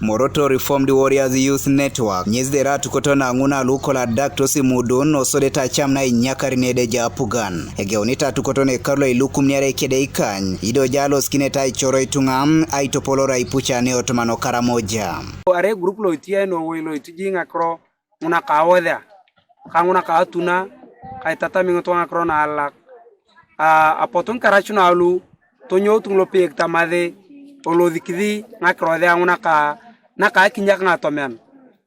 Moroto Reformed Warriors Youth Network nyezidera tukotona nguna lukola daktosi mudun osodeta chamna inyakari nede japugan egeonita tukotone karlo ilukum nyare kede ikany ido jalo skineta ichoro itungam aitopolora ipucha ne otomano karamoja are group lo itie no we lo itijinga kro una kawoda kanguna kaatuna kaitata mingoto ngakro na alak apotun karachuna alu tonyo tunglo pek tamade olo dikidi ngakro de nguna ka naka kinyak ngatomen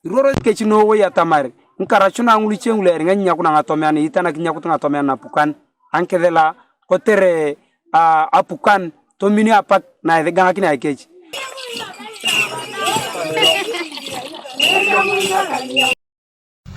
roro kechino we yatamare nkarachuna nguli chengle nganya kuna ngatomen itana kinyaku ngatomen na pukan ankedela kotere apukan tomini apak na edega kina kechi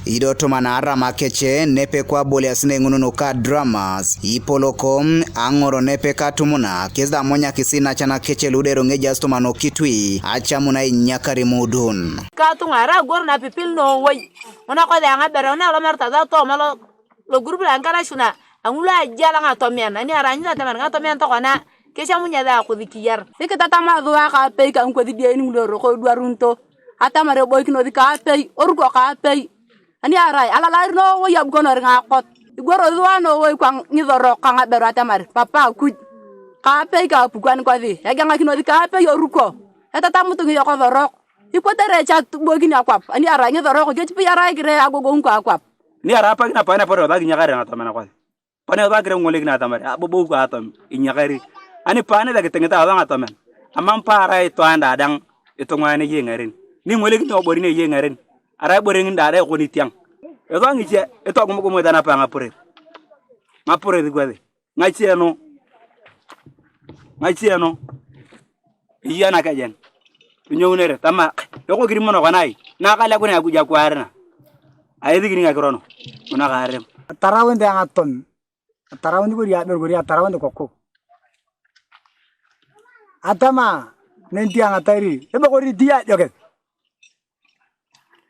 ido tomana arama keche nepe kwa boli asine ngununo ka dramas ipolokom angoro nepe katumuna kezda monya kisina chana keche ludero ngeja stomano kitwi achamuna inyakari mudun katungara gor na pipil no way ona ko da ngabere ona lo merta da to malo lo grupo la ngara shuna angula jala ngatomian ani aranya taman ngatomian to kona kesha munya da ko dikiyar dikata tama duwa ka pe ka ko di ni ngoro ko duarunto atamare boy kino dika pe orgo ka pe ani arai ala lair no wo yab gonor ngakot igoro duano wo kwang ngidoro kanga bero atamar papa ku ka pe ka bukan ko di ya ganga kino di ka pe yoruko eta tamu tungi ko dorok ipotere chat bogini akwap ani arai ngidoro ko jepi arai gire agogo ko akwap ni ara pa na pa na poro da ginyakare ngatamana ko pane da gire ngole gina atamar abobo ko atam inyakare ani pane da getengeta da ngatamen amam pa arai to anda dang itu ngane yengarin ni ngole gina obori ne yengarin arai boreng ndare ko ni tiang edo ngiche eto agumo dana pa ngapure digwade ngache no iya na kajen nyonere tama yoko girimo no kanai na kala ko ne aguja kwarna ay digini ngakrono una garem tarawende ngaton tarawende gori ya gori tarawende kokko atama nenti ngatari ebe gori dia joget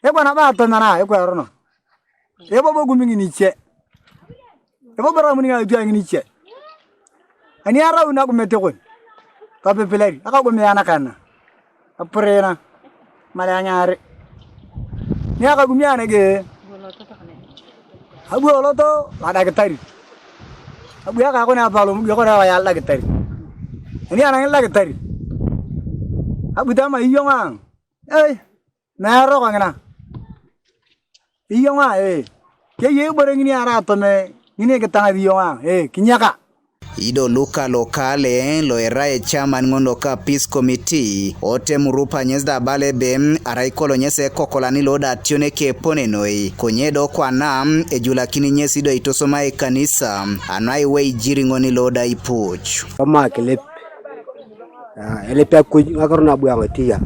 ebo na ba tonana eko rono ebo bo gumingi ni che ebo bara muni nga dia ni che ani ara una ko mete ko ka be peleri aka ko me ana kana aprena mala nyare ni aka gumi ana ge abu oloto ada getari abu ya ka ko na palo yo ko na ya la getari ani ana la getari abu dama iyo mang na ro ko ngana iyonga ke ye borengini ara tome ngine ketanga iyonga kinyaka ido luka lokale lo erae chairman ngondo ka peace committee ote murupa nyezda balebe araikolo nyese kokolani loda tione ke ponenoi konyedo kwa nam ejula kini nyesi do itosoma kanisa anai we jiringoni loda ipuch kama kelep elepe ku ngakorna buang tia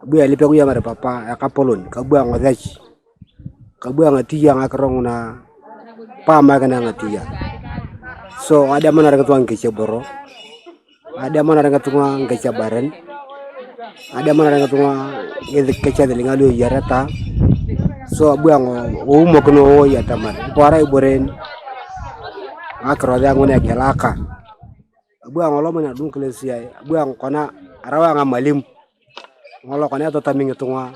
buya lipe ku yamare papa ya kapolon ka buang ngadachi ka buang tia ngakrong na pama kana ngatia so ada mana dengan tuang keceboro ada mana dengan tuang kecebaran ada mana dengan tuang kecah delingalu yarata so buang umo kono ya tamar para iboren akro da ngone kelaka buang lo mana dun klesia buang kona arawa ngamalim ngolo kone to taminga tunga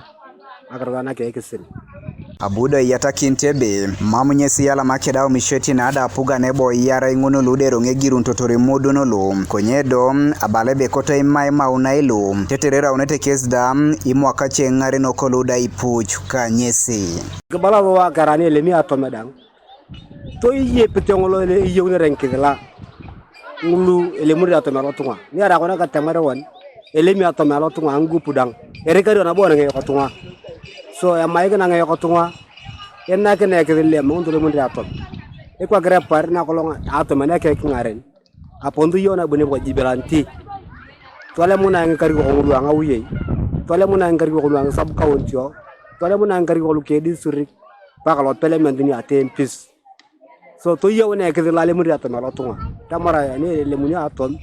akarwana ke kesin abuda yata kintebe mamunyesi yala makedao misheti na ada apuga nebo yara ingunu ludero ngegiru ntotori mudu nolu konyedo abalebe koto imai maunailu teterera unete kesda imu akache ngari no koluda ipuch kanyesi kebala wa garani lemi atomedang to iye petengolo le iye unerenkidela ngulu elemuri atomelo tunga ni ara kona katemare won elemi atomelo tunga angu pudang erekari na bona nge kotunga so ya maika na nge kotunga enna kene kedele mondule mundi atom e kwa grepar na kolonga atomene ke kingaren apondu yona bune ko jibelanti tole muna nge kari ko ngulu anga uye tole muna nge kari ko ngulu anga sab kawntio tole muna nge kari ko lukedi surik pakalo pele mendini atempis so to yone kedele le mundi atomelo tunga tamara ni le munya atom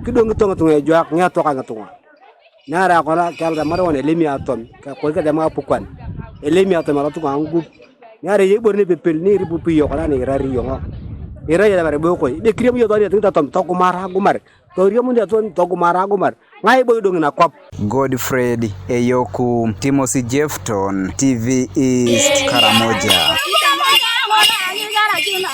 kidong tonga tunga joak ngato kanga tunga nara kola kalda marone lemi atom ka ko ka dama pukan elemi atom ala tunga angu nyare ye borne pepel ni ribu piyo kala ni rari yo ira ya bare boy ko be kriam yo doni tinta tom to kumara gumar to riamu dia to kumara gumar ngai boy dong na kop Godfred Eyoku, Timothy Jefton, TV East, Karamoja.